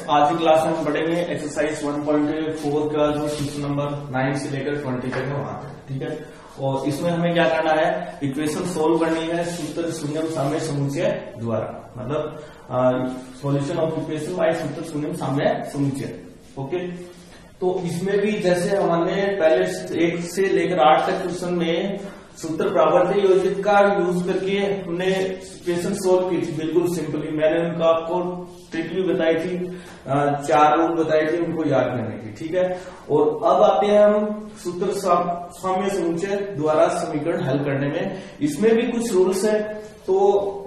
आज की क्लास में हम पढ़ेंगे एक्सरसाइज 1.4 का जो क्वेश्चन नंबर 9 से लेकर 20 तक है वहां पे, ठीक है। और इसमें हमें क्या करना है, इक्वेशन सोल्व करनी है सूत्र शून्यम साम्य समुच्चय द्वारा, मतलब सॉल्यूशन ऑफ इक्वेशन बाय सूत्र शून्यम साम्य समुच्चय। ओके, तो इसमें भी जैसे हमने पहले 1 से लेकर 8 तक क्वेश्चन में सूत्र प्रावर्त योजित का यूज करके हमने इक्वेशन सोल्व की थी, बिल्कुल सिंपली। मैंने उनका आपको ट्रिक भी बताई थी, 4 रूल बताए थे उनको याद करने की, ठीक है। और अब आते हैं हम सूत्र साम्य समुच्चय द्वारा समीकरण हल करने में। इसमें भी कुछ रूल्स है, तो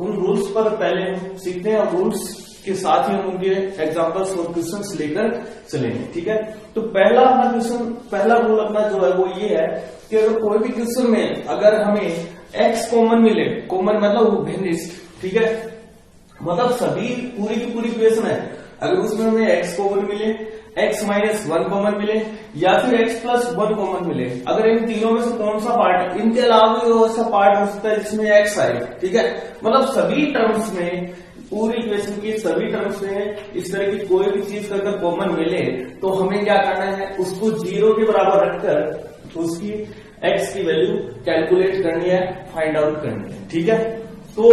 उन रूल्स पर पहले हम सीखते हैं और रूल्स के साथ ही हम उनके एग्जांपल्स और क्वेश्चंस लेकर चलेंगे, ठीक है। तो पहला रूल अपना जो है वो ये है कि अगर कोई भी क्वेश्चन में अगर हमें x कॉमन मिले, कॉमन मतलब वो भिन्निष्ठ, ठीक है, मतलब सभी पूरी की पूरी इक्वेशन है, अगर उसमें हमें x कॉमन मिले, x माइनस 1 कॉमन मिले या फिर x प्लस 1 कॉमन मिले, अगर इन तीनों में से कौन सा पार्ट, इनके अलावा भी ऐसा पार्ट हो सकता है जिसमें x आए, ठीक है, मतलब सभी टर्म्स में, पूरी इक्वेशन की सभी टर्म्स में इस तरह की कोई भी चीज अगर कॉमन मिले तो हमें क्या करना है, उसको 0 के बराबर रखकर उसकी x की वैल्यू कैलकुलेट करनी है, फाइंड आउट करनी है, ठीक है। तो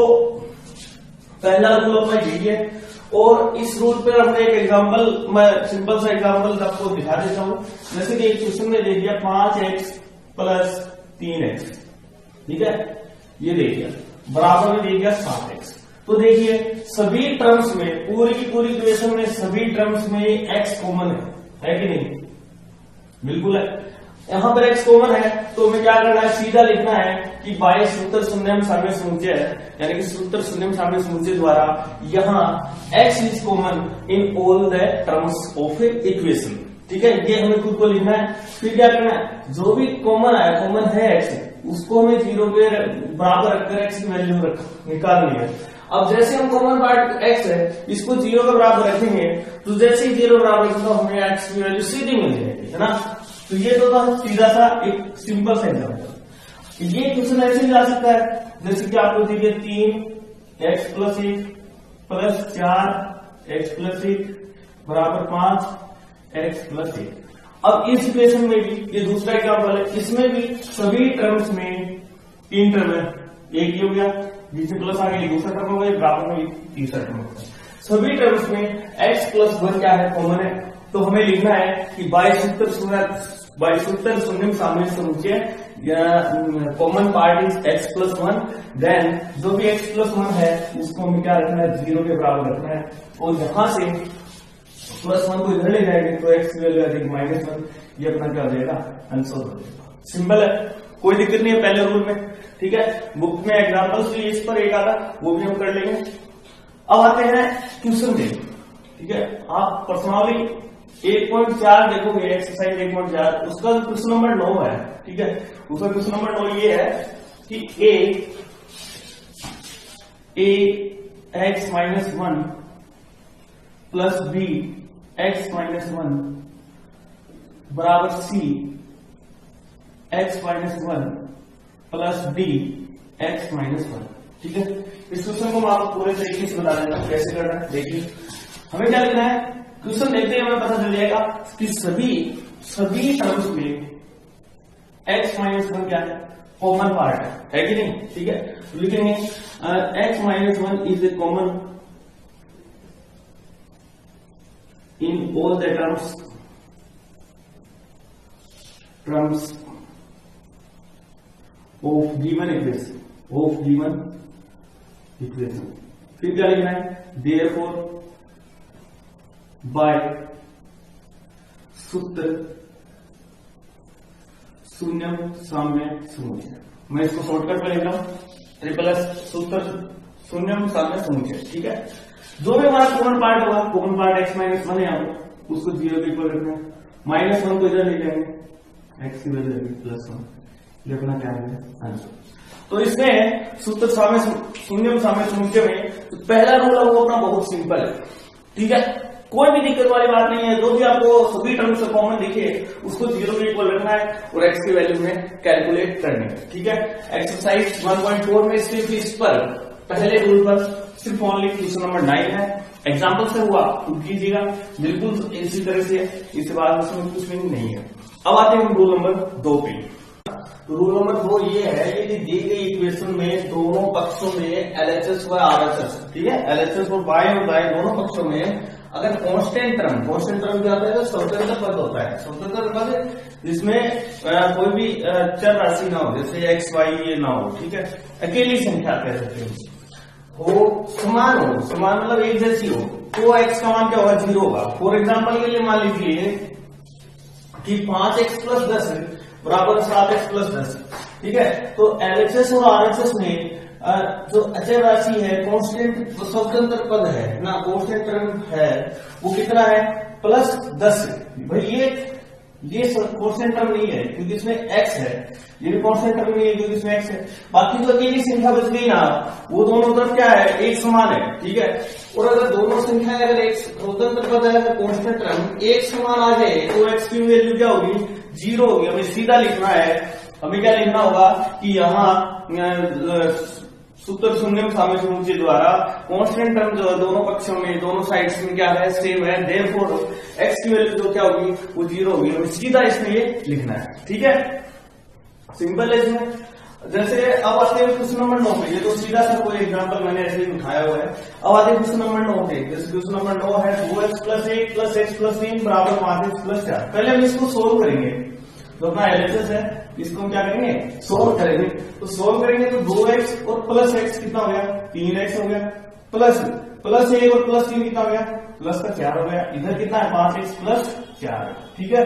पहला रूल अपना यही है। और इस रूल पर हमने एक एग्जांपल, मैं सिंपल सा एग्जांपल आपको दिखा देता हूं। जैसे कि एक क्वेश्चन में दे दिया 5x प्लस 3x, ठीक है, ये दे दिया, बराबर में दे दिया 7x। तो देखिए सभी टर्म्स में, पूरी की पूरी इक्वेशन में सभी टर्म्स में x कॉमन है कि नहीं, बिल्कुल है। यहां पर x कॉमन है तो हमें क्या करना है, सीधा लिखना है कि बाय सूत्र शून्यम साम्य समुच्चय, यानी कि सूत्र शून्यम साम्य समुच्चय द्वारा यहाँ x is common in all the terms of A equation, ठीक है, ये हमें खुद को लिखना है। फिर क्या करना है, जो भी कॉमन आया, कॉमन है x, उसको हमें 0 के बराबर रखकर x की वैल्यू निकालनी है। अब जैसे हम कॉमन पार्ट x है, इसको 0 के बराबर रखेंगे, तो जैसे ही 0 बराबर रखेंगे तो हमें x की वैल्यू सीधी मिल जाएगी, है ना। तो ये तो था सीधा सा एक सिंपल सा एग्जांपल। ये क्वेश्चन ऐसे जा सकता है जैसे कि आपको देखिए 3x plus 1 plus 4x plus 1 बराबर 5x प्लस 1। अब इस इक्वेशन में भी ये दूसरा एग्जांपल है, इसमें भी सभी टर्म्स में 3 टर्म है, एक ही हो गया, बीच में प्लस आ गया, दूसरा टर्म हो गया, बराबर में तीसरा टर्म हो गया। सभी टर्म्स में x प्लस 1 क्या है, कॉमन है, तो हमें लिखना है कि बाय सूत्र शून्यम साम्य समुच्चय common part is x plus 1, then जो भी x प्लस 1 है उसको हमें क्या रखना है, 0 के बराबर रखना है। और यहां से प्लस 1 को इधर ले जाएंगे तो x की वैल्यू आ जाएगी -1, ये अपना क्या हो जाएगा, आंसर हो जाएगा। सिंपल है, कोई दिक्कत नहीं है पहले रूल में, ठीक है। बुक में एग्जांपल्स भी इस पर एक आता, वो भी हम कर लेंगे। अब आते हैं क्वेश्चन में, ठीक है। आप पर्सनली 1.4 देखोगे, एक्सरसाइज 1.4, उसका क्वेश्चन नंबर 9 है, ठीक है। उसका क्वेश्चन नंबर 9 ये है कि a x minus 1 plus b x minus 1 बराबर c x minus 1 plus d x minus 1, ठीक है। इस क्वेश्चन को मैं आपको पूरे तरीके से बता देना कैसे करना है। देखिए हमें क्या लिखना है, क्वेश्चन देखते ही हमें पता चल जाएगा कि सभी टर्म्स में x माइनस 1 क्या है, कॉमन पार्ट है कि नहीं, ठीक है। लिखेंगे x minus 1 is a common in all the terms of given equation. फिर क्या लिखना है, देयरफॉर बाय सूत्र शून्यम साम्य समुच्चय। मैं इसको शॉर्टकट में लिख रहा हूं, ट्रिपल सूत्र शून्यम साम्य समुच्चय, ठीक है। जो भी हमारा कॉमन पार्ट होगा, कॉमन पार्ट x माइनस 1 है, यहाँ पर उसको 0 के इक्वल रखना है, -1 को इधर ले जाएंगे, x की वैल्यू +1, ये अपना क्या है, आंसर। तो इसमें सूत्र शून्यम साम्य समुच्चय में तो पहला रूल है वो अपना बहुत सिंपल है, ठीक है, कोई भी दिक्कत वाली बात नहीं है। जो भी आपको सभी टर्म से कॉमन दिखे उसको 0 के इक्वल रखना है और x की वैल्यू में कैलकुलेट करनी है, ठीक है। एक्सरसाइज 1.4 में सिर्फ इस पर पहले रूल पर सिर्फ ओनली क्वेश्चन नंबर 9 है, एग्जाम्पल से हुआ खुद कीजिएगा, बिल्कुल इसी तरह से, इसके बाद उसमें कुछ भी नहीं है। अब आते हैं रूल नंबर 2 पे। तो रूल नंबर 2 ये है, ये दी गई इक्वेशन में दोनों पक्षों में LHS व RHS, ठीक है, LHS और y और y दोनों पक्षों में अगर कांस्टेंट टर्म क्या होता है, तो स्वतंत्र पद होता है। स्वतंत्र पद जिसमें कोई भी चर राशि ना हो, जैसे x y ये ना हो, ठीक है, अकेली संख्या कह सकते हैं, हो समान मतलब एक जैसी हो, तो x का मान क्या होगा, 0 होगा। फॉर एग्जाम्पल के लिए मान लीजिए कि 5x + 10 बराबर 7x + 10, ठीक है। तो LHS और RHS में जो अचर राशि है, कांस्टेंट स्वतंत्र पद है ना, कांस्टेंट टर्म है, वो कितना है, +10। भाई ये कांस्टेंट टर्म नहीं है क्योंकि इसमें x है, ये भी कांस्टेंट टर्म नहीं है क्योंकि इसमें x है। बाकी जो अकेली संख्या बच गई ना, वो दोनों तरफ क्या है, एक समान है, ठीक है। और अगर दोनों संख्या अगर एक स्वतंत्र पद है, अगर कांस्टेंट टर्म एक समान आ जाए तो x की वैल्यू क्या होगी, 0 होगी। हमें सीधा लिखना है, हमें क्या लिखना होगा कि यहाँ सूत्र शून्य साम्य समुच्चय द्वारा कांस्टेंट टर्म जो दोनों पक्षों में, दोनों साइड्स में क्या है, सेम है, देयरफॉर x की वैल्यू जो क्या होगी, वो 0 होगी। हमें सीधा इसमें ये लिखना है, ठीक है, सिंपल है इसमें। जैसे अब आते हैं क्वेश्चन नंबर 9 पे, ये तो सीधा सा कोई एग्जांपल मैंने ऐसे ही उठाया हुआ है। अब आते हैं क्वेश्चन नंबर 9 पे। जैसे क्वेश्चन नंबर 9 है 2x + 1 + x + 3 बराबर 5x + 4। पहले हम इसको सोल्व करेंगे, तो अपना LHS है, इसको हम क्या करेंगे, सोल्व करेंगे। तो सोल्व करेंगे तो 2x और +x कितना हो गया, 3x हो गया, प्लस 1 और +3 कितना हो गया, +4 हो गया। इधर कितना है, 5x + 4, ठीक है।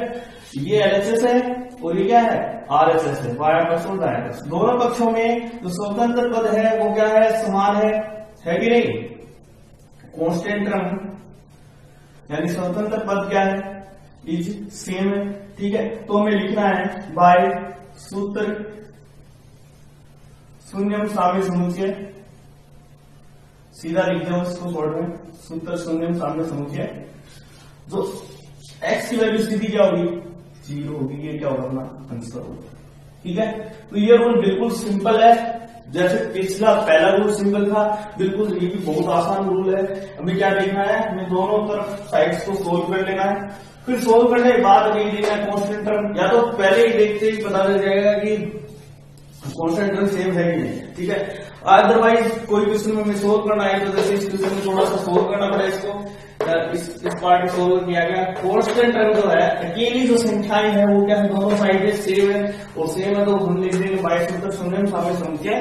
ये LHS है और ये क्या है, RHS है, y/x। दोनों पक्षों में जो स्वतंत्र पद है वो क्या है, समान है कि नहीं, कांस्टेंट टर्म यानी स्वतंत्र पद क्या है, इज सेम है, ठीक है। तो हमें लिखना है बाय सूत्र शून्यम साम्य समुच्चय, सीधा लिख दो इसको शॉर्ट में, सूत्र शून्यम साम्य समुच्चय। जो x की वैल्यू सीधी क्या होगी, 0 होगी, ये क्या होगा, अपना आंसर होगा, ठीक है। तो ये रूल बिल्कुल सिंपल है, जैसे पिछला पहला रूल सिंपल था, बिल्कुल ये भी बहुत आसान रूल है। हमें क्या देखना है, हमें दोनों तरफ साइड्स को सोल्व कर लेना है, फिर सोल्व करने के बाद नहीं देखना है कांस्टेंट टर्म, या तो पहले ही देखते ही पता चल जाएगा कि कांस्टेंट टर्म सेम है कि नहीं, ठीक है। अदरवाइज कोई क्वेश्चन में सोल्व करना है तो जैसे इस क्वेश्चन में थोड़ा सा सोल्व करना पड़ा, इसको इस पार्ट में सोल्व किया गया। कांस्टेंट टर्म जो है, अकेली जो संख्याएं हैं वो क्या है, दोनों साइड सेम है, और सेम है तो हम लिख देंगे बाय सूत्र शून्यम साम्य समुच्चय,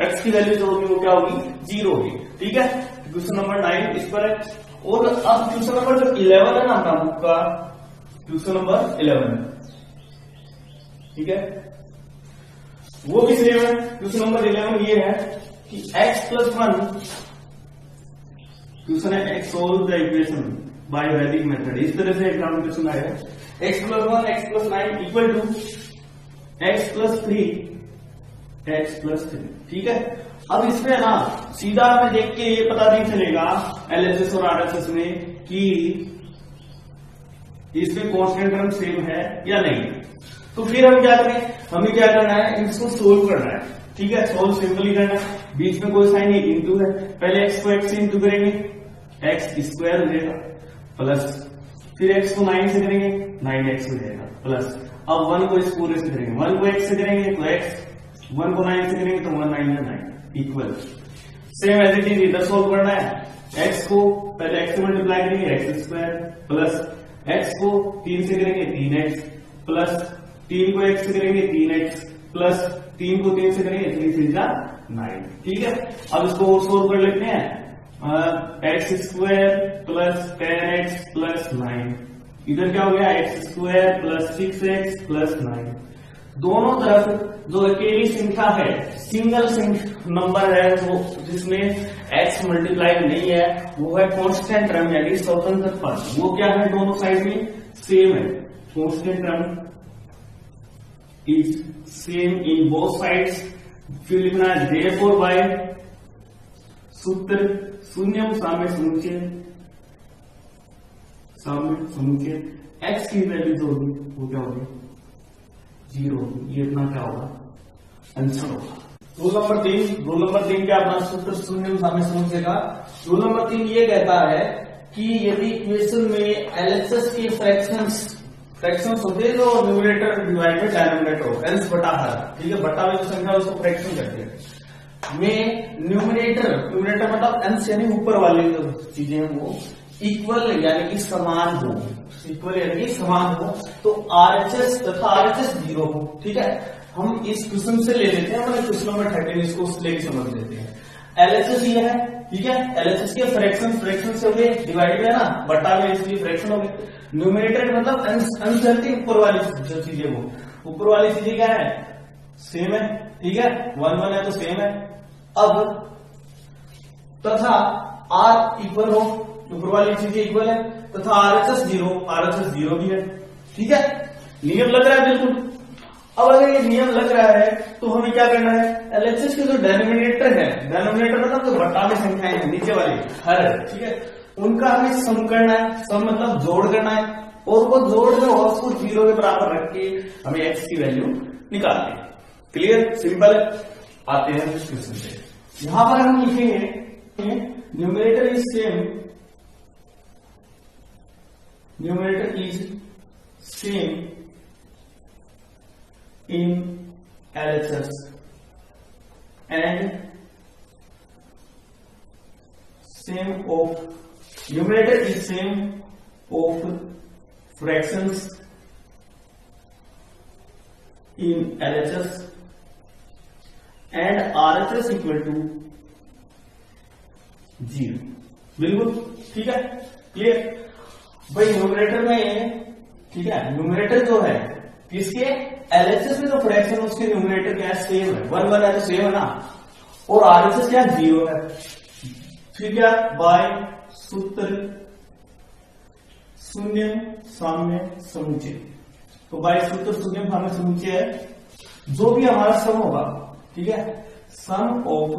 x की वैल्यू जो होगी वो क्या होगी, 0 होगी, ठीक है। क्वेश्चन नंबर 9 इस पर है। और अब क्वेश्चन नंबर जो 11 है ना अपना बुक का, क्वेश्चन नंबर 11, ठीक है, वो भी सेम है। क्वेश्चन नंबर 11 ये है कि x + 1, क्वेश्चन है x solve the equation by वैदिक मेथड। इस तरह से एग्जाम क्वेश्चन आएगा, x + 1 x + 9 = x + 3 x + 3, ठीक है। अब इसमें ना सीधा हमें देख के ये पता नहीं चलेगा LHS और RHS में कि इसमें कांस्टेंट टर्म सेम है या नहीं। तो फिर हम क्या करें, हमें क्या करना है, इसको सोल्व करना है, ठीक है। सोल्व सिंपली करना है, बीच में कोई साइन नहीं, इंटू है। पहले x को x से इंटू करेंगे, x² हो जाएगा, प्लस फिर x को 9 से करेंगे, 9x हो जाएगा, प्लस अब 1 को इस पूरे से करेंगे, 1 को x से करेंगे तो x, 1 को 9 से करेंगे तो 1 9 9 equal. Same as it is इधर सोल्व करना है, x को पहले x से मल्टीप्लाई करेंगे, x² प्लस x को 3 से करेंगे 3x, प्लस 3 को x से करेंगे 3x, प्लस 3 को 3 से करेंगे 3 3 जा 9, ठीक है। अब इसको और सोल्व कर लेते हैं, x² प्लस 10x प्लस 9, इधर क्या हो गया, x² प्लस 6x प्लस 9। दोनों तरफ जो अकेली संख्या है, सिंगल नंबर है, वो जिसमें x मल्टीप्लाई नहीं है, वो है कांस्टेंट टर्म यानी स्वतंत्र पद। वो क्या है, दोनों साइड में सेम है, constant term is same in both sides. फिर लिखना है देयरफॉर बाय सूत्र शून्यम साम्य समुच्चय x की वैल्यू जो होगी वो क्या होगी, 0 होगी। ये इतना क्या होगा, आंसर होगा। रूल नंबर 3 क्या अपना सूत्र शून्य साम्य समुच्चय का। रूल नंबर 3 ये कहता है कि यदि इक्वेशन में एलएचएस के फ्रैक्शंस होते हैं जो न्यूमरेटर डिवाइड में डिनोमिनेटर हो, एल्स बटा हर, ठीक है, बटा में जो संख्या उसको फ्रैक्शन कहते हैं, में न्यूमरेटर मतलब एल्स यानी ऊपर वाली जो चीजें हैं वो इक्वल यानी कि समान हो, तो आरएचएस तथा आरएचएस 0 हो, ठीक है। हम इस क्वेश्चन से ले लेते हैं, अपने क्वेश्चन नंबर 13 इसको लेके समझ लेते हैं। एलएचएस ये है, ठीक है, एलएचएस के फ्रैक्शन से हो गए, डिवाइड में ना बटा में, इसलिए फ्रैक्शन हो गए। न्यूमरेटर मतलब अंश ऊपर वाली जो चीजें वो ऊपर वाली चीजें क्या है, सेम है, ठीक है, 1 है तो सेम है। अब तथा आर इक्वल हो, ऊपर वाली चीजें इक्वल है, तथा आरएचएस 0 भी है, ठीक है। नियम लग रहा है बिल्कुल। अब अगर ये नियम लग रहा है तो हमें क्या करना है, एलएचएस के जो डेनोमिनेटर मतलब जो बटा में संख्याएं हैं नीचे वाली हर, ठीक है, उनका हमें सम करना है, सम मतलब जोड़ करना है, और वो जोड़ जो है उसको 0 के बराबर रख के हमें एक्स की वैल्यू निकालनी है। क्लियर, सिंपल है। आते हैं क्वेश्चन पे। यहां पर हम लिखेंगे numerator is same in LHS and numerator is same of fractions in LHS and RHS equal to 0। बिल्कुल ठीक है, क्लियर भाई। न्यूमरेटर में, ठीक है, न्यूमरेटर जो है किसके, एलएचएस में जो फ्रैक्शन उसके न्यूमरेटर क्या है, सेम है, 1 है तो सेम है ना, और आरएचएस क्या है, 0 है। फिर क्या, बाय सूत्र शून्य साम्य समुच्चय। तो बाय सूत्र शून्य साम्य समुच्चय है, जो भी हमारा सम होगा, ठीक है, sum of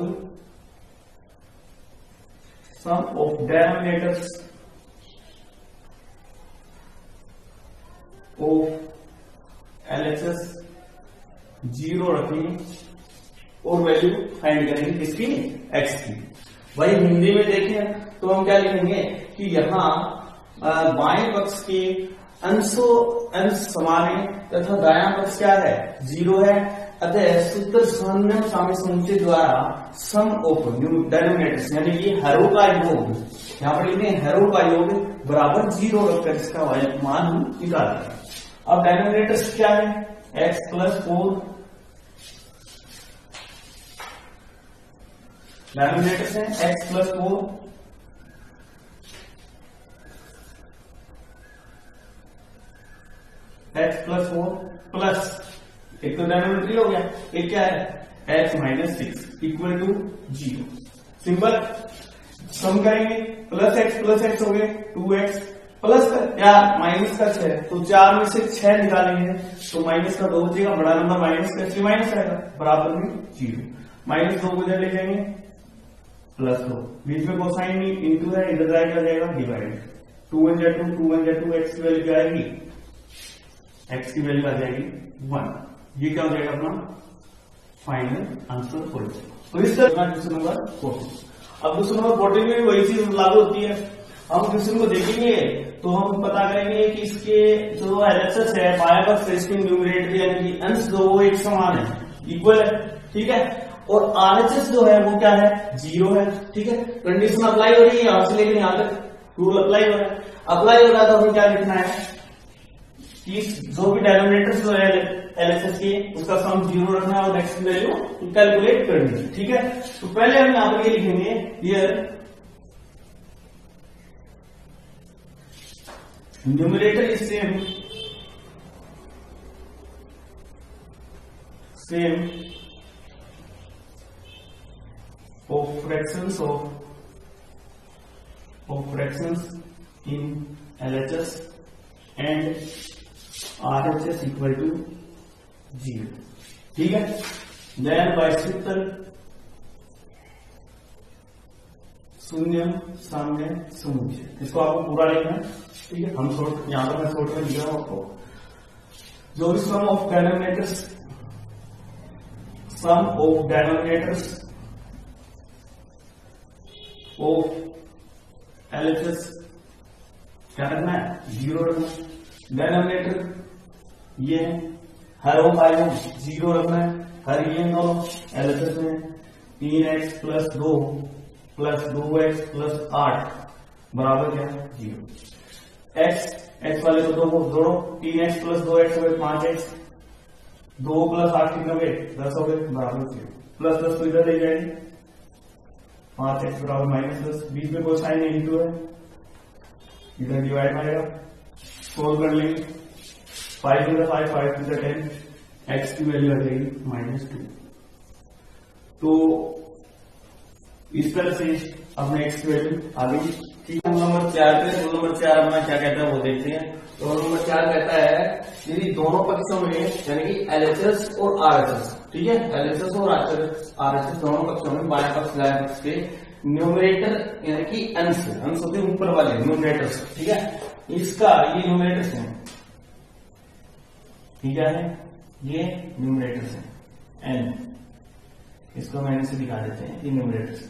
denominators of LHS 0 रखेंगे और वैल्यू फाइंड करेंगे किसकी, एक्स की। भाई हिंदी में देखें तो हम क्या लिखेंगे कि यहाँ बाएं पक्ष के अंश समान है तथा दायां पक्ष क्या है, 0 है। अतः सूत्र साम्य समुच्चय द्वारा सम ऑफ डेनोमिनेटर्स यानी कि हरों का योग, यहाँ पर लिखे हरों का योग बराबर 0 रखकर इसका मान हम निकालते हैं। अब डेनोमिनेटर्स क्या है, x प्लस 4, डेनोमिनेटर्स है x प्लस 4 प्लस एक तो डेनोमिनेटर हो गया, एक क्या है x minus 6 equal to 0। Simple sum करेंगे, प्लस x हो गए 2x प्लस या माइनस का 6, तो 4 में से 6 निकालेंगे तो माइनस का 2 बचेगा, बड़ा नंबर माइनस का 6 माइनस आएगा, बराबर में 0। माइनस 2 को इधर ले जाएंगे, प्लस 2, बीच में कोसाइन नहीं, इंटू है, इधर जाएगा डिवाइड, 2 1 जा 2 एक्स की वैल्यू क्या आएगी, एक्स की वैल्यू आ जाएगी 1। ये क्या हो जाएगा अपना फाइनल आंसर हो जाएगा। तो इस तरह क्वेश्चन नंबर 14। अब क्वेश्चन नंबर 14 में भी वही चीज लागू होती है। हम क्वेश्चन को देखेंगे तो हम पता करेंगे कि इसके जो एलएचएस है बाएं पक्ष से इसके न्यूमरेटर यानी कि अंश जो वो एक समान है, इक्वल है, ठीक है, और आरएचएस जो है वो क्या है, 0 है, ठीक है। कंडीशन अप्लाई हो रही है यहां से लेकर यहां तक रूल अप्लाई हो रहा है तो हमें क्या लिखना है कि जो भी डेनोमिनेटर जो है एलएचएस की उसका सम 0 रखना है और एक्स की वैल्यू कैलकुलेट करनी है, ठीक है। तो पहले हम यहां पर ये लिखेंगे here numerator is same of fractions in LHS and RHS equal to 0, ठीक है। देन बाय सूत्र शून्य साम्य समुच्चय, इसको आपको पूरा लिखना है, ठीक है। हम यहां पर मैं शॉर्ट में लिख रहा हूं आपको, जो भी sum of denominators sum of denominators of LHS क्या रखना है, 0 रखना है। डेनोमिनेटर ये है, हर ओम आए 0 रखना है, हर ये दोनों LHS में 3x plus 2 plus 2x plus 8 बराबर क्या है 0। x वाले को दोनों 3x प्लस 2x हो गए 5x, 2 प्लस 8 कितना हुए 10 हो गए बराबर 0। प्लस 10 तो इधर ले जाएंगे, 5x बराबर माइनस 10, बीच में कोई साइन नहीं तो है, इधर डिवाइड आएगा, सोल्व कर लेंगे। 5 into 5, 5 to the 10, x की वैल्यू आ जाएगी -2। तो इस तरह से अपने x की वैल्यू आ गई। ठीक है, नंबर 4 पे रूल नंबर 4 अपना क्या कहता है वो देखते हैं। तो रूल नंबर 4 कहता है यदि दोनों पक्षों में यानी कि LHS और RHS, ठीक है, LHS और RHS दोनों पक्षों में बाएं पक्ष दाएं पक्ष के न्यूमरेटर यानी कि अंश होते हैं ऊपर वाले न्यूमरेटर्स, ठीक है, इसका ये न्यूमरेटर्स है, ठीक है, ये न्यूमरेटर्स है n, इसको मैंने से दिखा देते हैं, ये न्यूमरेटर्स,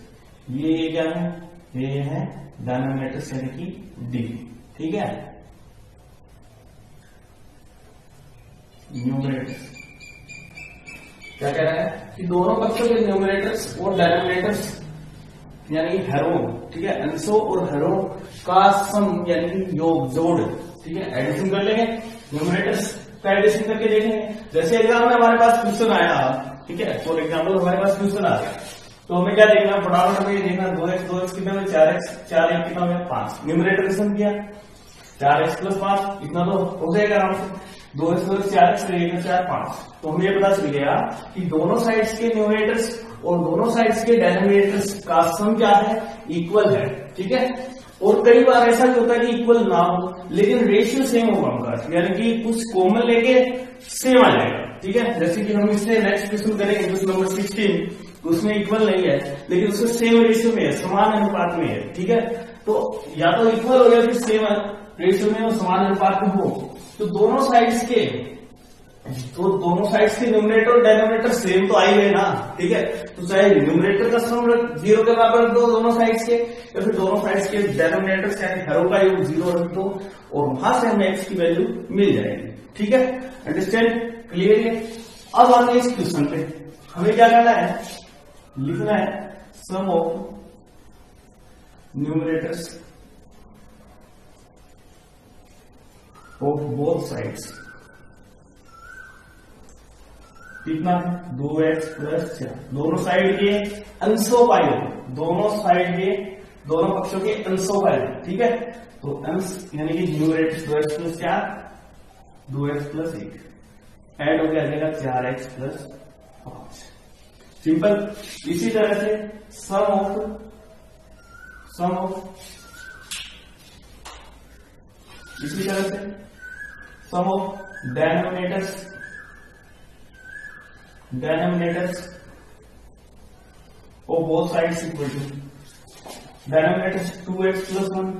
ये क्या है, ये है डिनोमिनेटर्स यानी कि d, ठीक है, न्यूमरेटर्स क्या कह रहा है कि दोनों पक्षों के न्यूमरेटर्स और डिनोमिनेटर्स यानी हरों, ठीक है, अंशों और हरों का सम यानी कि योग जोड़, ठीक है, एडिशन कर लेंगे, न्यूमरेटर्स का एडिशन करके देखेंगे। जैसे एग्जाम में हमारे पास क्वेश्चन आया, ठीक है, फॉर एग्जाम्पल हमारे पास क्वेश्चन आया तो हमें क्या देखना, फटाफट हमें देखना 2x कितना हुआ 4x, 4 कितना हुआ 5, न्यूमरेटर का सम किया 4x प्लस 5 इतना तो हो जाएगा आराम से, 2x प्लस 4x 4 5। तो हमें ये पता चल गया कि दोनों साइड्स के न्यूमरेटर्स और दोनों साइड्स के डिनोमिनेटर्स का सम क्या है, इक्वल है, ठीक है। और कई बार ऐसा भी होता है कि इक्वल ना हो लेकिन रेशियो सेम होगा उनका, यानी कि कुछ कॉमन लेके सेम आ जाएगा, ठीक है। जैसे कि हम इससे नेक्स्ट क्वेश्चन करेंगे क्वेश्चन नंबर 16, उसमें इक्वल नहीं है लेकिन उसमें सेम रेशियो में है, समान अनुपात में है, ठीक है। तो या तो इक्वल हो या फिर सेम रेशियो में और समान अनुपात में हो, तो दोनों साइड्स के न्यूमरेटर और डिनोमिनेटर सेम तो आई है ना, ठीक है। तो चाहे न्यूमरेटर का सम 0 के बराबर रख दो दोनों साइड्स के, या फिर दोनों साइड्स के डिनोमिनेटर यानी हरों का योग 0 रख दो और वहां से हमें x की वैल्यू मिल जाएगी, ठीक है। अंडरस्टैंड, क्लियर है। अब आगे इस क्वेश्चन पे हमें क्या करना है, लिखना है sum of numerators of both sides, कितना है 2x प्लस 4, दोनों साइड के अंशों का योग, दोनों साइड के दोनों पक्षों के अंशों का योग, ठीक है। तो अंश यानी कि numerator 2x plus 4, 2x plus 1 add हो जाएगा 4x प्लस 5, सिंपल। इसी तरह से सम ऑफ इसी तरह से sum of denominators of both sides equal to denominators 2x plus 1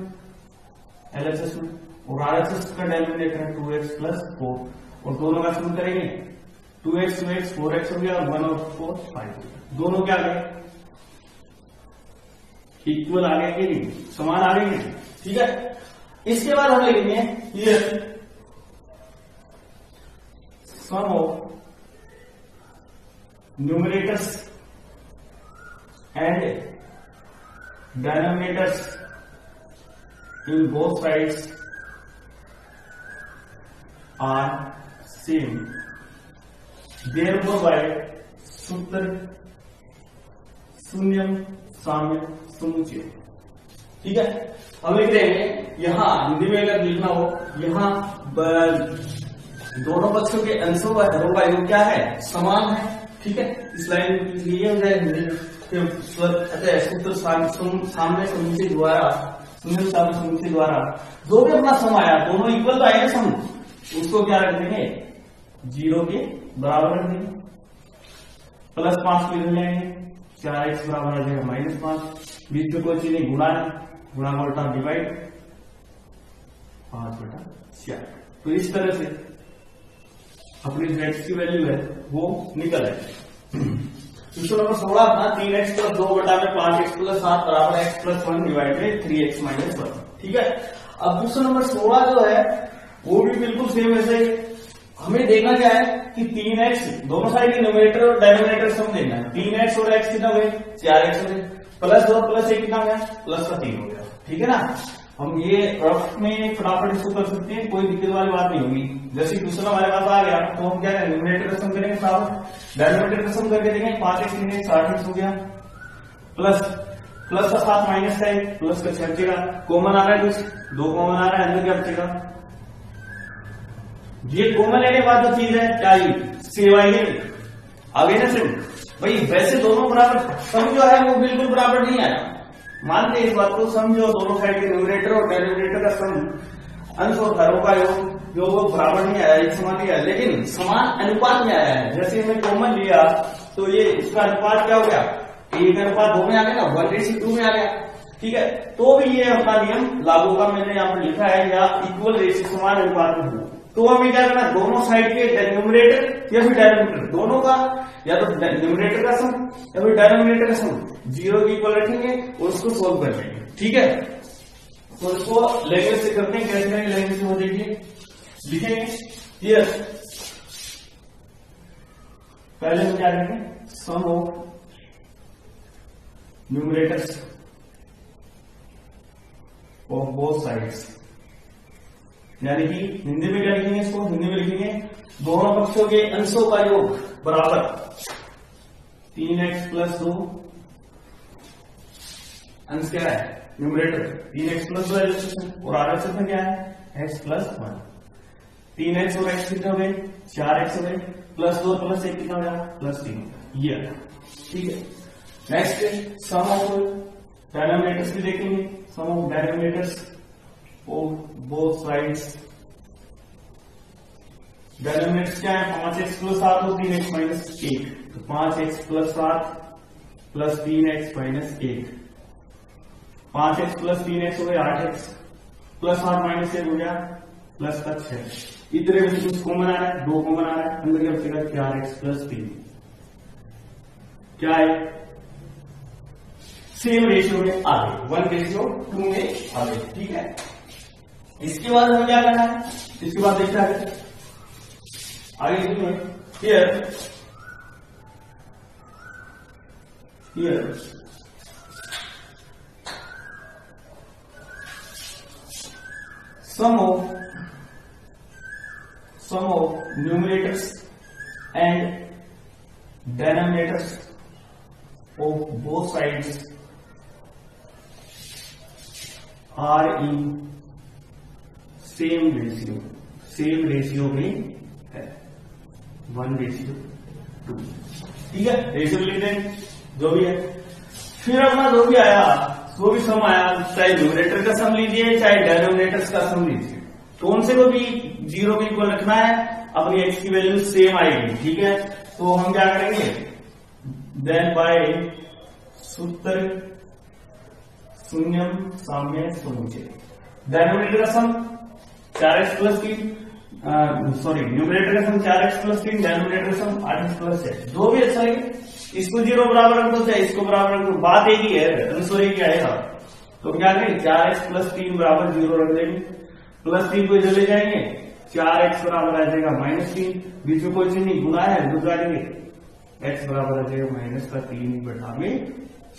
LHS में और RHS का डिनोमिनेटर है 2x प्लस 4 और दोनों का सम करेंगे 2x 4x हो गया और 1 और 4 5 हो गया, दोनों क्या आ गए इक्वल आ गए कि नहीं, समान आ गए, ठीक है। इसके बाद हम लिखेंगे ये sum of numerators and denominators in both sides are same, therefore by सूत्र शून्यम साम्य समुच्चय, ठीक है। हम लिख देंगे यहां हिंदी में अगर लिखना हो, यहां दोनों पक्षों के अंशों व हरों का योग क्या है, समान है, ठीक है। इस लाइन लिए हो जाए सूत्र सामने समुच्चय द्वारा, शून्य सामने समुच्चय द्वारा जो भी अपना सम आया दोनों इक्वल तो आएगा सम, उसको क्या रख देंगे 0 के बराबर रख देंगे, प्लस 5 को इधर जाएंगे, 4x बराबर आ जाएगा -5, बीच में कोई चीज नहीं, गुणा का उल्टा डिवाइड 5/4। तो इस तरह से अपनी z की वैल्यू है वो निकल आएगी। क्वेश्चन नंबर 16 अपना 3x प्लस 2 बटा में 5x प्लस 7 बराबर x प्लस 1 डिवाइड में 3x माइनस 1। ठीक है, अब क्वेश्चन नंबर 16 जो है वो भी बिल्कुल सेम ऐसे हमें देखना क्या है कि 3x दोनों साइड की न्यूमरेटर और डिनोमिनेटर सम देखना है। 3x और x कितना हुए 4x हुए, प्लस 2 प्लस 1 कितना हो गया प्लस का 3 हो गया। ठीक है ना, हम ये रफ में फटाफट इसको कर सकते हैं, कोई दिक्कत वाली बात नहीं होगी। जैसे क्वेश्चन हमारे पास आ गया तो हम क्या करेंगे न्यूमरेटर का सम करेंगे साहब, डिनोमिनेटर का सम करके देंगे 5x 3x 8x हो गया, प्लस प्लस का 7 माइनस का 1 प्लस का 6 बचेगा, कॉमन आ रहा है कुछ 2 कॉमन आ रहा है, अंदर क्या बचेगा, ये कॉमन लेने के बाद जो चीज है क्या ये सेवाई आगे ना सिर्फ भाई, वैसे दोनों बराबर सम जो है वो बिल्कुल बराबर नहीं आया, मानते इस बात को, समझो दोनों साइड के न्यूमरेटर और डिनोमिनेटर का सम अंश और हरों का योग जो वो बराबर नहीं आया, एक समान नहीं आया, लेकिन समान अनुपात में आया है। जैसे हमने कॉमन लिया तो ये इसका अनुपात क्या हो गया 1:2 में आ गया ना, 1:2 में आ गया। ठीक है, तो भी ये अपना नियम लागू होगा, मैंने यहाँ पर लिखा है या इक्वल रेशियो समान अनुपात में हो, तो हमें क्या करना दोनों साइड के न्यूमरेटर या फिर डिनोमिनेटर दोनों का, या तो न्यूमरेटर का सम या फिर डिनोमिनेटर का सम 0 की इक्वल रखेंगे और उसको सोल्व कर लेंगे। ठीक है, तो इसको लैंग्वेज से करते हैं, कैसे करेंगे लैंग्वेज से वो देखिए, लिखेंगे हियर, पहले हम क्या करेंगे sum of numerators of both sides, यानी कि हिंदी में क्या लिखेंगे इसको, हिंदी में लिखेंगे दोनों पक्षों के अंशों का योग बराबर 3x प्लस 2, अंश क्या है न्यूमरेटर 3x प्लस 2 है और आरएचएस में क्या है x प्लस 1, 3x और x कितना हो गए 4x हो गए, प्लस 2 प्लस 1 कितना हो गया प्लस 3, ये। ठीक है, नेक्स्ट सम ऑफ डिनोमिनेटर्स भी देखेंगे, sum of denominators of both sides, denominators क्या है 5x प्लस 7 और 3x माइनस 1, तो 5x plus 7 plus 3x minus 1, 5x plus 3x हो गया 8x प्लस 8 माइनस 1 हो गया प्लस का 6, इतने में कुछ कॉमन आ रहा है 2 कॉमन आ रहा है, अंदर क्या बचेगा 4x प्लस 3, क्या है सेम रेशियो में आगे 1:2 में आगे। ठीक है, इसके बाद हमें क्या करना है, इसके बाद देखते हैं आगे here sum of numerators and denominators of both sides are in same ratio में है 1:2। ठीक है, रेशियो लिख दें जो भी है, फिर अपना जो भी आया वो भी सम आया, चाहे न्यूमरेटर का सम लीजिए चाहे डिनोमिनेटर्स का सम लीजिए, कौन से को भी 0 के इक्वल रखना है, अपनी x की वैल्यू सेम आएगी। ठीक है, तो हम क्या करेंगे देन बाय सूत्र शून्यम साम्य समुच्चय, डिनोमिनेटर का सम 4x प्लस 3 सॉरी न्यूमरेटर का सम 4x प्लस 3, डिनोमिनेटर का सम 8x प्लस 6, जो भी अच्छा लगे इसको 0 बराबर रख दो चाहे इसको बराबर रख दो, बात एक ही है, आंसर एक ही आएगा। तो क्या करें 4x प्लस 3 बराबर 0 रख देंगे, प्लस 3 को इधर ले जाएंगे 4x बराबर आ जाएगा माइनस 3, बीच में कोई चीज नहीं गुना है गुना देंगे, x बराबर आ जाएगा माइनस का 3 बटा में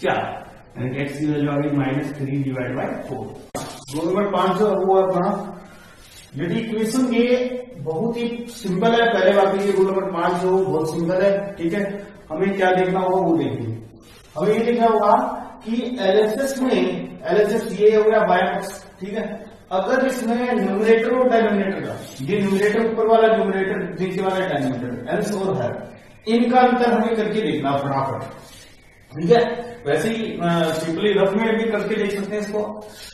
4, यानी कि x की वैल्यू आ गई -3 डिवाइड बाय 4। रूल नंबर 5 जो वो अपना यदि इक्वेशन ये बहुत ही सिंपल है, पहले बाकी ये रूल नंबर 5 जो बहुत सिंपल है। ठीक है, हमें क्या देखना होगा वो देखिए, हमें ये देखना होगा कि एलएचएस में एलएचएस ये हो गया बाय पक्ष। ठीक है, अगर इसमें न्यूमरेटर और डिनोमिनेटर का, ये न्यूमरेटर ऊपर वाला न्यूमरेटर नीचे वाला डिनोमिनेटर अंश और हर, इनका अंतर हमें करके देखना फटाफट। ठीक है, वैसे ही सिंपली रफ में भी करके देख सकते हैं इसको।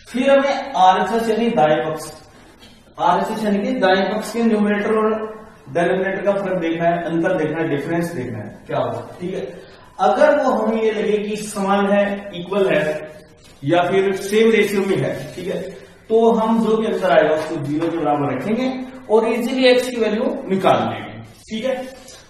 फिर हमें आरएचएस यानी दाएं पक्ष, आरएचएस यानी कि दाएं पक्ष के न्यूमरेटर और डिनोमिनेटर का फर्क देखना है, अंतर देखना है, डिफरेंस देखना है क्या होगा। ठीक है, अगर वो हमें ये लगे कि समान है, इक्वल है या फिर सेम रेशियो में है, ठीक है, तो हम जो भी अंतर आएगा उसको 0 के बराबर रखेंगे और इजीली x की वैल्यू निकाल लेंगे। ठीक है,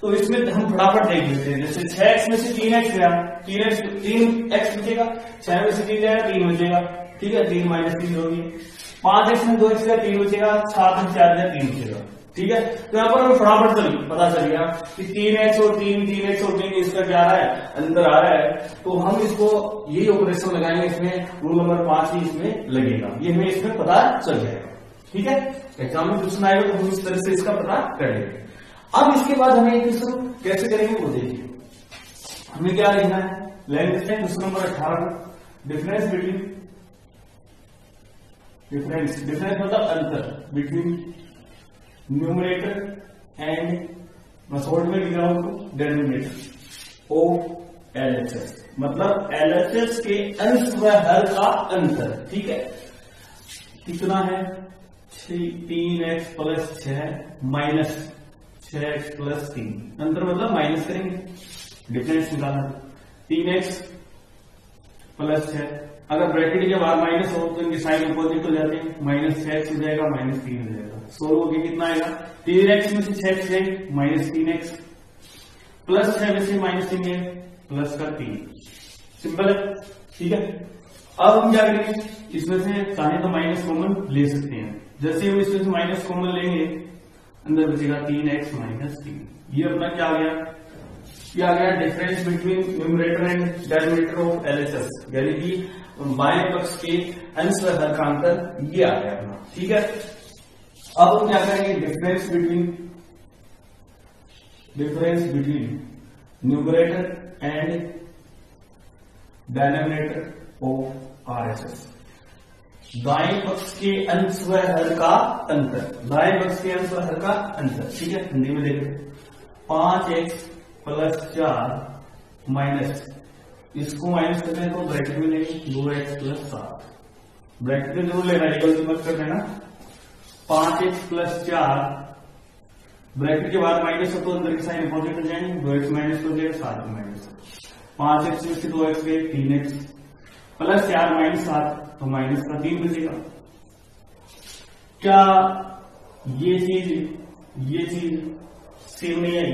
तो इसमें हम फटाफट देख लेते हैं। जैसे 6x में से 3x गया, 3x बचेगा, 6 में से 3 जाएगा 3 बचेगा, ठीक है, 3 माइनस 3 होगी। 5x में 2x गया 3 बचेगा, 7 में 4 जाएगा 3 बचेगा, ठीक है। तो यहाँ पर हमें फटाफट पता चल गया कि 3x और 3 और 3 इसका क्या आ रहा है, अंदर आ रहा है। तो हम इसको यही ऑपरेशन लगाएंगे, इसमें रूल नंबर 5 ही इसमें लगेगा, ये हमें इसमें पता चल जाएगा, ठीक है। एग्जाम में क्वेश्चन आएगा तो हम इस तरह से इसका पता कर लेंगे। अब इसके बाद हमें एक क्वेश्चन कैसे करेंगे वो देखिए। हमें क्या लिखना है, लेंथ है question number 18, difference between, difference मतलब अंतर, बिटवीन न्यूमरेटर एंड मैं शॉर्ट में लिख रहा हूं डिनोमिनेटर ऑफ एलएचएस, मतलब एलएचएस के अंश व हर का अंतर, ठीक है। कितना है, 3x plus 6 minus 6x plus 3, अंतर मतलब माइनस करेंगे, डिफरेंस निकालना। 3x प्लस 6, अगर ब्रैकेट के बाद माइनस हो तो इनके साइन अपोजिट हो जाते हैं, माइनस 6x हो जाएगा, माइनस 3 हो जाएगा। सोल्व होके कितना आएगा, 3x में से 6 माइनस 3x, प्लस 6 में से माइनस 3 है, प्लस का 3, सिंपल है, ठीक है। अब हम क्या करेंगे, इसमें से चाहे तो माइनस कॉमन ले सकते हैं। जैसे हम इसमें से माइनस कॉमन लेंगे, अंदर बचेगा 3x माइनस 3, ये अपना क्या आ गया, क्या आ गया, difference between numerator and denominator of LHS, यानी कि बाएं पक्ष के अंश व हर का अंतर, ये आ गया अपना, ठीक है। अब हम क्या करेंगे, difference between numerator and denominator of RHS, दाएं पक्ष के अंश व हर का अंतर, दाएं पक्ष के अंश व हर का अंतर, ठीक है। हिंदी में देखते 5x प्लस 4 माइनस, इसको माइनस करते हैं तो ब्रैकेट में लेंगे 2x प्लस 7, ब्रैकेट में जरूर लेना, गलती मत कर देना। 5x प्लस 4, ब्रैकेट के बाद माइनस हो तो अंदर के साइन अपोजिट हो जाएंगे, 2x माइनस हो जाएगा, 7 माइनस, 5x में से 2x गए 3x, प्लस 4 माइनस 7 तो माइनस का 3 बचेगा। क्या ये चीज सेम नहीं आई,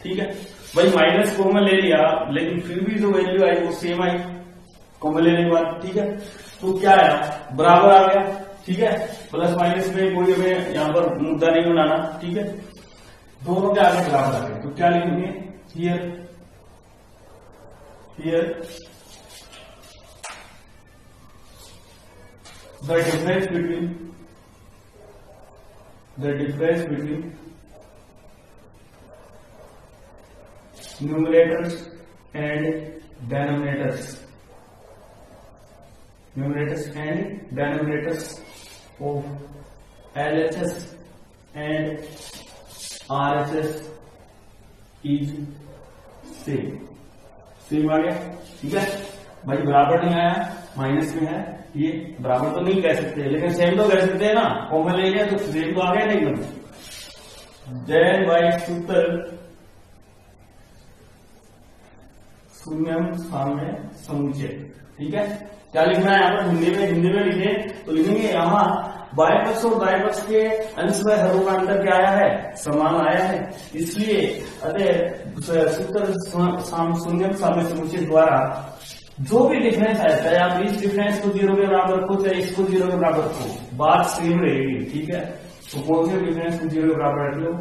ठीक है भाई, माइनस कॉमन ले लिया लेकिन फिर भी जो वैल्यू आई वो सेम आई कॉमन लेने के बाद, ठीक है। तो क्या आया, बराबर आ गया, ठीक है। प्लस माइनस में कोई हमें यहाँ पर मुद्दा नहीं बनाना, ठीक है, दोनों के आगे बराबर आ गए। तो क्या लिखेंगे, here the difference between numerators and denominators of LHS and RHS is same आ गया, ठीक है भाई। बराबर नहीं आया, माइनस में है, ये बराबर तो नहीं कह सकते लेकिन सेम तो कह सकते हैं ना, कॉमन ले लिया तो सेम तो आ गया नहीं एकदम। जैन बाई सूत्र शून्यम साम्य समुच्चय, ठीक है। क्या लिखना है यहाँ पर, हिंदी में लिखे तो लिखेंगे यहाँ बाएं पक्ष और दाएं पक्ष के अंश व हरों का अंतर क्या आया है, समान आया है, इसलिए सूत्र शून्यम साम्य समुच्चय द्वारा जो भी डिफरेंस आया, चाहे आप इस डिफरेंस को 0 के बराबर रखो चाहे इसको 0 के बराबर रखो, बात सेम रहेगी, ठीक है। तो कौन से डिफरेंस को 0 के बराबर रख लो,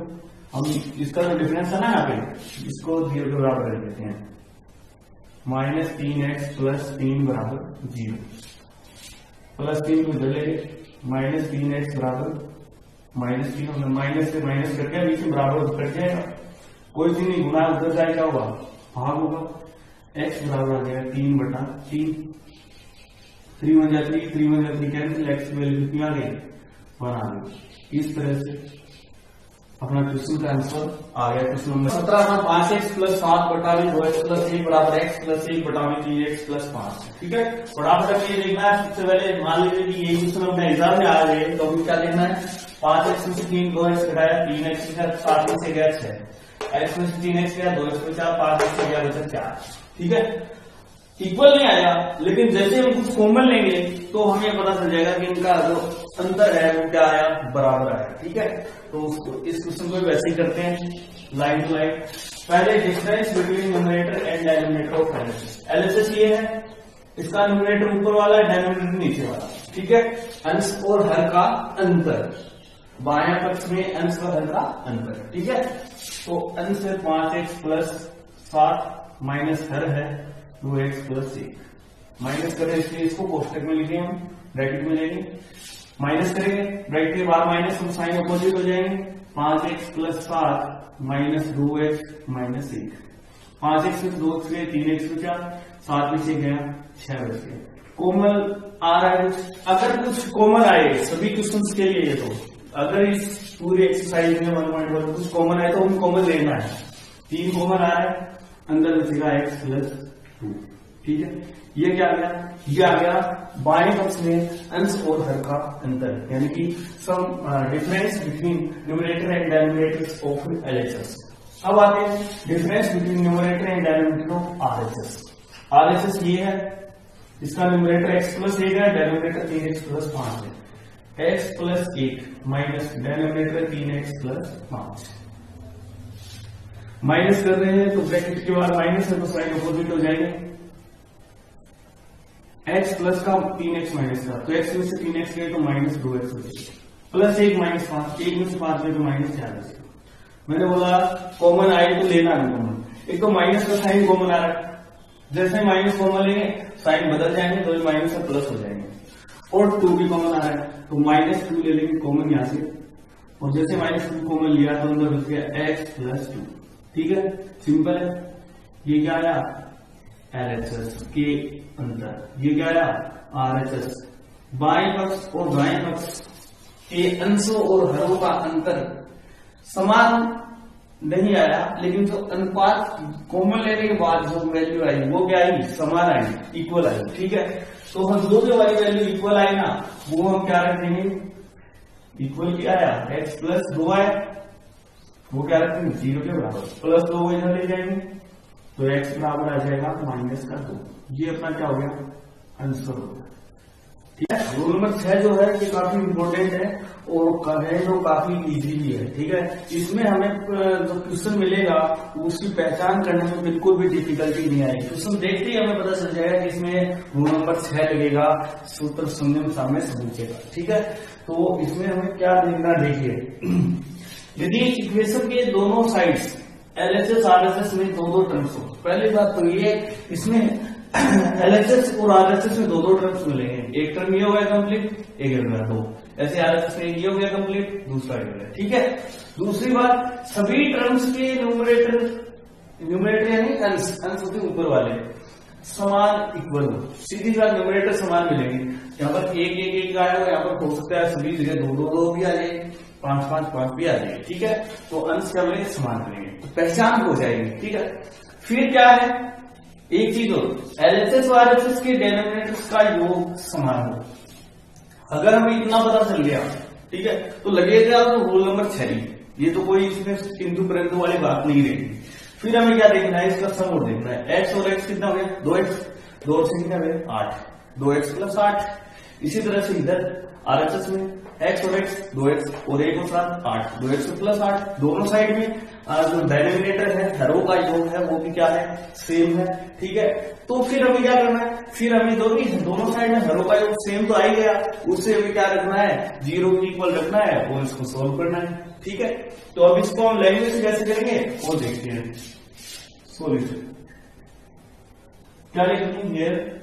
हम इसका जो डिफरेंस है ना यहाँ पे, इसको 0 के बराबर रख देते हैं, माइनस 3x प्लस 3 बराबर 0, प्लस 3 को चले, माइनस 3x बराबर माइनस 3, माइनस से माइनस करके बीच में बराबर कट जाएगा, कोई चीज नहीं, गुना उधर जाएगा होगा, भाग होगा, x बराबर आ गया 3/3, 3 1 जा 3 कैंसिल, x की वैल्यू कितनी आ गई, 1 आ गई। इस तरह से अपना क्वेश्चन का आंसर आ गया। क्वेश्चन नंबर 17 में 5x प्लस 7 2x प्लस 1 बराबर x प्लस 1 3x प्लस 5, ठीक है। फटाफट ये देखना है, सबसे पहले मान लीजिए कि ये क्वेश्चन अपने एग्जाम में आ गए तो अभी क्या देखना है, 5x में से 3 2x घटाया, 3x में से 7 में से गया 6, x में से 3x गया 2x में 4, 5 में से गया बचा 4, ठीक है। इक्वल नहीं आया लेकिन जैसे हम कुछ कॉमन लेंगे तो हमें पता चल जाएगा कि इनका जो अंतर है वो क्या आया, बराबर आया। ठीक है, तो इस क्वेश्चन को वैसे ही करते हैं लाइन टू लाइन। पहले difference between numerator and denominator of LHS. LHS ये है, इसका न्यूमरेटर ऊपर वाला है, डिनोमिनेटर नीचे वाला। ठीक है, अंश और हर का अंतर, बायां पक्ष में अंश और हर का अंतर। ठीक है, तो अंश है 5x प्लस 7 माइनस हर है 2x प्लस 1। माइनस करें इसलिए इसको कोष्टक में लिखे, हम ब्रैकेट में लेंगे, माइनस करेंगे, ब्रैकेट के बाद माइनस, हम साइन अपोजिट हो जाएंगे। 5x plus 7 minus 2x minus 1। 5x में 2x गए, 3x बचा, 7 में से गया 6 बच गया। कोमल आ रहा है कुछ, अगर कुछ कॉमन आए सभी क्वेश्चन के लिए, तो अगर इस पूरी एक्सरसाइज में 1.1 कुछ कॉमन आए तो हम कॉमन लेना है। 3 कॉमन आ रहा है, अंदर बचेगा x प्लस 2। ठीक है, ये क्या आ गया, ये आ गया बाएं पक्ष में अंश और हर का अंतर, यानी कि sum difference between numerator and denominator of LHS. अब आते हैं difference between numerator and denominator of RHS. RHS ये है, इसका न्यूमरेटर x प्लस 1 है, डिनोमिनेटर 3x प्लस 5 है। x plus 1 minus denominator 3x plus 5। Minus कर रहे हैं तो ब्रैकेट के बाद माइनस है तो साइन अपोजिट हो जाएंगे। x प्लस का 3x माइनस का, तो x में से 3x गए तो माइनस 2x हो जाएगा, प्लस 1 माइनस 5, 1 में से 5 गए तो माइनस 4 हो जाएगा। मैंने बोला कॉमन आए तो लेना नहीं कॉमन। एक तो माइनस का साइन कॉमन आ रहा है, जैसे माइनस कॉमन लेंगे साइन बदल जाएंगे, तो माइनस से प्लस हो जाएंगे। और 2 भी कॉमन आ रहा है तो माइनस 2 ले लेंगे कॉमन यहां से, और जैसे माइनस 2 कॉमन लिया तो अंदर बच गया x प्लस 2। ठीक है, सिंपल है। ये क्या आया, एलएचएस के अंतर, ये क्या आया, आरएचएस। बाएं पक्ष और दाएं पक्ष के अंशों और हरों का अंतर समान नहीं आया, लेकिन जो अनुपात कॉमन लेने के बाद जो वैल्यू आई वो क्या आई, समान आई, इक्वल आई। ठीक है, तो हम दो जो वाली वैल्यू इक्वल आई ना, वो हम क्या रखेंगे, इक्वल क्या आया, x प्लस 2 आया, वो क्या रखेंगे 0 के बराबर, प्लस 2 इधर ले जाएंगे तो x बराबर आ जाएगा माइनस का 2। ये अपना क्या हो गया, आंसर हो गया। ठीक है, रूल नंबर 6 जो है ये काफी इंपॉर्टेंट है और है जो काफी इजी भी है। ठीक है, इसमें हमें जो क्वेश्चन मिलेगा उसकी पहचान करने में बिल्कुल भी डिफिकल्टी नहीं आएगी। क्वेश्चन देखते ही हमें पता चल जाएगा कि इसमें रूल नंबर 6 लगेगा, सूत्र शून्य सामने समूचेगा। ठीक है, तो इसमें हमें क्या देखना, देखिए यदि इक्वेशन के दोनों साइड्स एलएचएस आरएचएस में दो टर्म्स हो, पहली बात तो ये इसमें एलएचएस और आरएचएस में दो टर्म्स मिलेंगे, एक टर्म ये हो गया कंप्लीट, एक हो गया 2, ऐसे आरएचएस में ये हो गया कंप्लीट, दूसरा ये हो गया। ठीक है, दूसरी बात सभी टर्म्स के न्यूमरेटर यानी अंश होते ऊपर वाले समान इक्वल हो, सीधी बात न्यूमरेटर समान मिलेंगे। यहाँ पर एक आया, यहाँ पर हो सकता है सभी जगह 2 भी आ जाए, 5 भी आ जाएगी। ठीक है, तो अंश क्या मिलेंगे, समान मिलेंगे, तो पहचान हो जाएगी। ठीक है, फिर क्या है, एक चीज हो, एलएचएस और आरएचएस के डिनोमिनेटर्स का योग समान हो। अगर हमें इतना पता चल गया, ठीक है, तो लगेगा तो रूल नंबर 6, ये तो कोई इसमें किंतु परंतु वाली बात नहीं रहेगी। फिर हमें क्या देखना है, इसका सम और देखना है। x और x कितना हो गया, 2x, 2 से कितना हो गया 8, 2x प्लस 8। इसी तरह से इधर आरएचएस में x और x, 2x और 1 और 7 8, 2x प्लस 8। दोनों साइड में जो डिनोमिनेटर है हरों का योग है वो भी क्या है, सेम है। ठीक है, तो फिर हमें क्या करना है, फिर हमें दोनों साइड में हरों का योग सेम तो आ ही गया, उससे हमें क्या रखना है, 0 की इक्वल रखना है और इसको सोल्व करना है। ठीक है, तो अब इसको हम लैंग्वेज से कैसे करेंगे वो देखते हैं। सोल्यूशन क्या लिखेंगे, here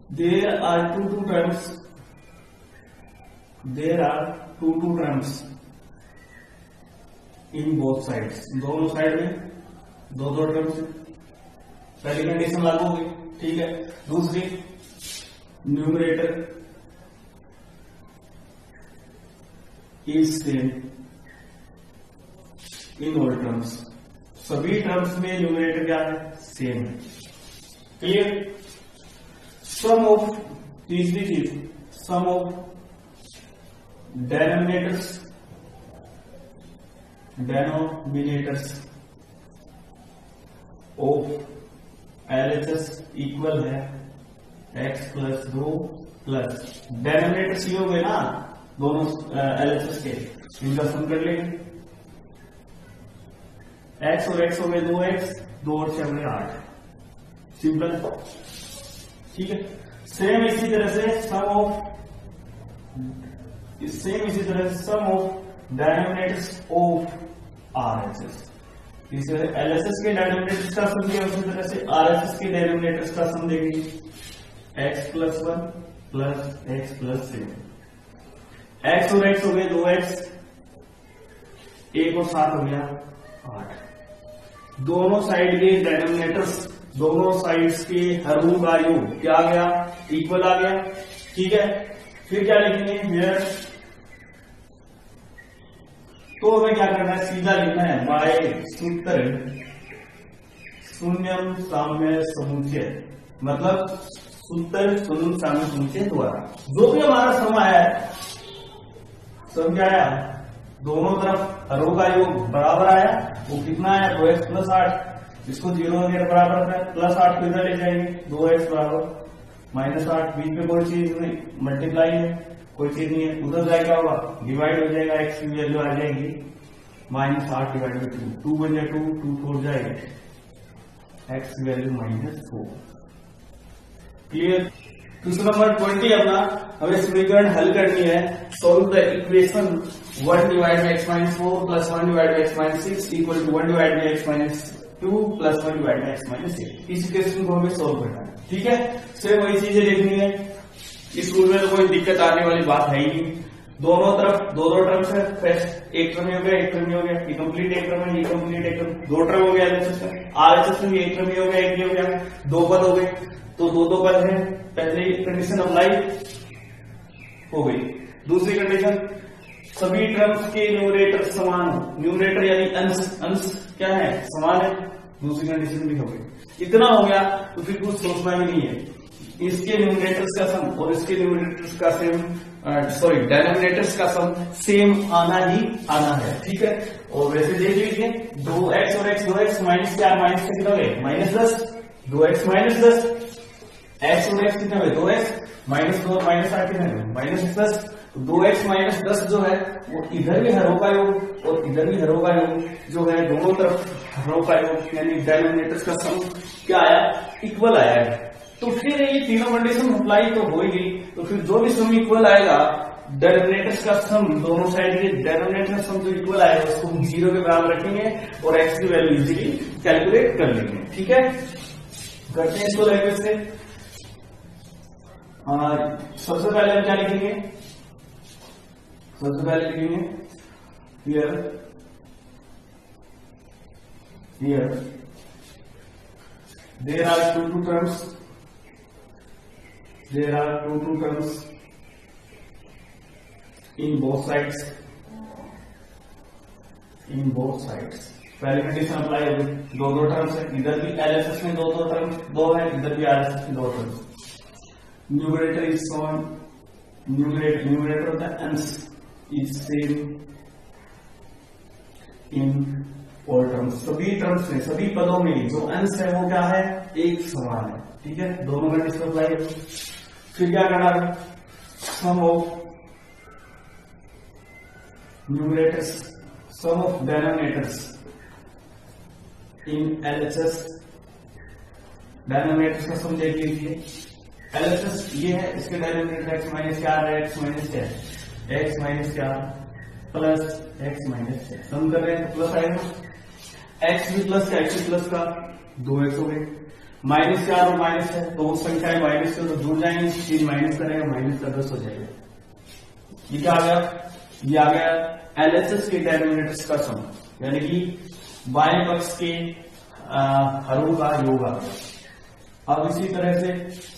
there are two terms, there are two terms in both sides, दोनों साइड में दो टर्म्स। पहली कंडीशन लागू होगी। ठीक है, दूसरी numerator is same in all terms, सभी टर्म्स में न्यूमरेटर क्या है, सेम है। क्लियर, सम ऑफ, तीसरी चीज sum of denominators of LHS equal है एक्स प्लस 2 प्लस डेनोमिनेटर सी हो गए ना दोनों एलएचएस के, इनका सम कर लेंगे। एक्स और एक्स हो गए 2x, 2 और 6 हो गए 8, सिंपल, ठीक है। सेम इसी तरह से सम ऑफ डायनोमिनेटर्स ऑफ आरएचएस, इस एलएचएस के डायनोमिनेटर्स का सम दिया, उसी तरह से आरएचएस के डायनोमिनेटर्स का सम देंगे। x plus 1 plus x plus 7, x और एक्स हो गए 2x, 1 और 7 हो गया 8। दोनों साइड के डिनोमिनेटर्स, दोनों साइड्स के हरों का योग क्या आ गया, इक्वल आ गया, ठीक है। फिर क्या लिखेंगे हियर, तो हमें क्या करना है, सीधा लिखना है बाय सूत्र शून्यम साम्य समुच्चय, मतलब सूत्र शून्य साम्य समुच्चय द्वारा जो भी हमारा सम आया है, सम क्या आया, दोनों तरफ हरों का योग बराबर आया, वो कितना आया 2x प्लस 8, इसको 0 वगैरह बराबर है, प्लस 8 को इधर ले जाएंगे, 2x बराबर माइनस 8, बीच में कोई चीज नहीं, मल्टीप्लाई है, कोई चीज नहीं है, उधर जाए क्या होगा, डिवाइड हो जाएगा, x की वैल्यू आ जाएगी माइनस 8 डिवाइड बाई 2, 2 बन जाए 2, 2 4 जाएगा, x की वैल्यू -4, क्लियर। क्वेश्चन नंबर 20 अपना, हमें समीकरण हल करनी है, solve the equation 1 divide by x minus 4 plus 1 divide by x minus 6 equal to 1 divide by x minus 2 plus 1 divide by x minus 8। इस इक्वेशन को हमें सॉल्व करना है, ठीक है। सेम वही चीजें देखनी है, इस रूल में तो कोई दिक्कत आने वाली बात है ही नहीं, दोनों तरफ दो टर्म्स है, फर्स्ट एक टर्म हो गया, एक टर्म हो गया, इनकम्प्लीट एक टर्म है, इनकम्प्लीट एक टर्म, दो टर्म हो गया एलएचएस में, आरएचएस में भी एक टर्म हो गया, एक हो गया, दो पद हो गए, तो दो पद है, पहले कंडीशन अप्लाई हो गई। दूसरी कंडीशन, सभी टर्म्स के न्यूमरेटर समान हो, न्यूमरेटर यानी अंश क्या है, समान है, दूसरी कंडीशन भी हो गई। इतना हो गया तो फिर कुछ सोचना ही नहीं है, इसके न्यूमरेटर्स का सम और इसके न्यूमरेटर्स का सेम, सॉरी डेनोमिनेटर्स का सम सेम आना ही आना है, ठीक है। और वैसे देख लीजिए 2x और x, 2x माइनस क्या, माइनस से कितना है -10, 2x माइनस 10, x और x कितना है 2x माइनस 2 माइनस 8 कितना है -10, 2x माइनस 10 जो है वो इधर भी हरों का योग और इधर भी हरों का योग जो है, दोनों तरफ हरों का योग यानी डेनोमिनेटर्स का सम क्या आया, इक्वल आया है। तो फिर ये तीनों कंडीशन अप्लाई तो हो ही गई, तो फिर जो भी सम इक्वल आएगा, डेनोमिनेटर्स का सम, दोनों साइड के डेनोमिनेटर का सम जो इक्वल आएगा उसको हम 0 के बराबर रखेंगे और x की वैल्यू इजीली कैलकुलेट कर लेंगे, ठीक है। करते हैं इसको लैंग्वेज से। सबसे पहले हम क्या लिखेंगे, सबसे पहले लिखेंगे here there are two terms, there are two terms in both sides, in both sides। पहली कंडीशन अप्लाई होगी, दो टर्म्स है, इधर भी एलएचएस में दो टर्म्स दो है, इधर भी आरएचएस में दो टर्म्स, न्यूमरेटर इज सॉन, न्यूमरेटर होता है अंश is same in all terms, सभी टर्म्स में, सभी पदों में जो अंश है वो क्या है, एक समान है, ठीक है। दोनों कंडीशन अप्लाई होगी। फिर क्या करना है, sum of numerators, sum of denominators in LHS, denominators का सम देख लीजिए, एलएचएस ये है, इसके डेनोमिनेटर एक्स माइनस 4 है, x minus 4, x minus 4 plus x minus 4, सम कर रहे हैं तो प्लस आएगा, एक्स भी प्लस का, एक्स भी प्लस का, 2x हो गए, -4 और माइनस है, दो संख्याएं माइनस से तो जुड़ जाएंगे, चीज माइनस करेगा, माइनस का 10 हो जाएगा। ये क्या आ गया, ये आ गया एलएचएस के डेनोमिनेटर्स का सम, यानी कि बाएं पक्ष के हरों का योग आ गया। अब इसी तरह से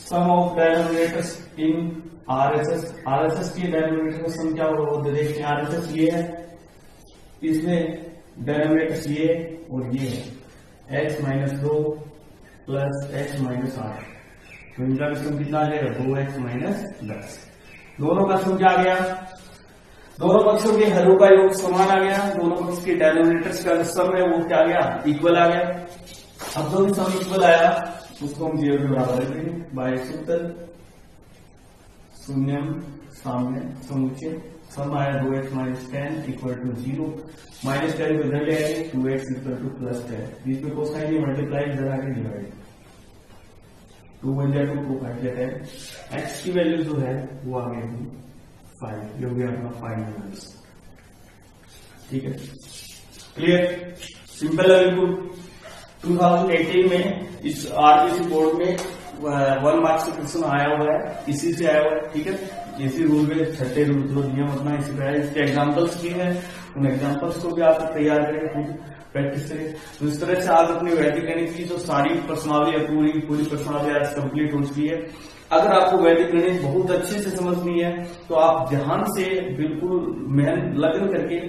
sum of denominators in RHS, RHS के डेनोमिनेटर का सम क्या होगा वो देखते हैं। आरएचएस ये है, इसमें डेनोमिनेटर्स ये और ये है, x minus 2 plus x minus 8, तो इनका सम कितना आ जाएगा 2x माइनस 10। दोनों का सम क्या आ गया, दोनों पक्षों के हरों का योग समान आ गया, दोनों पक्ष के डेनोमिनेटर्स का सम है वो क्या आ गया, इक्वल आ गया। अब जो भी सम इक्वल आया उसको हम 0 के बराबर रखेंगे बाय सूत्र शून्यम सामने समुच्चय सम आया 2x minus 10 equal to 0, minus 10 को इधर ले आएंगे 2x इक्वल टू प्लस 10, बीच में कोसाइन नहीं मल्टीप्लाई इधर आके डिवाइड, 2 बन जाए 2 काट लेते हैं, x की वैल्यू जो है वो आ गई 5, ये हो गया अपना फाइनल आंसर। ठीक है, क्लियर, सिंपल है बिल्कुल। 2018 में इस आरबीसी बोर्ड में 1 मार्क्स का क्वेश्चन आया हुआ है, इसी से आया हुआ है। ठीक है, इसी रूल में छठे रूल जो नियम अपना इसी पे है, इसके एग्जांपल्स किए हैं, उन एग्जांपल्स को भी आप तैयार करें, प्रैक्टिस करें। तो इस तरह से आज अपनी वैदिक गणित की जो सारी प्रश्नावली है पूरी प्रश्नावली आज कंप्लीट हो चुकी है। अगर आपको वैदिक गणित बहुत अच्छे से समझनी है तो आप ध्यान से बिल्कुल मेहनत लगन करके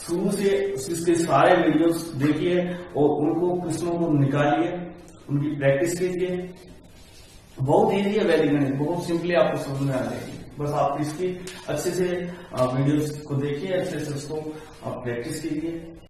शुरू से इसके सारे वीडियोस देखिए और उनको प्रश्नों को निकालिए, उनकी प्रैक्टिस कीजिए। बहुत इजी है वैदिक गणित, बहुत सिंपली आपको समझ में आ जाएगी। बस आप इसकी अच्छे से वीडियोस को देखिए, अच्छे से उसको आप प्रैक्टिस कीजिए।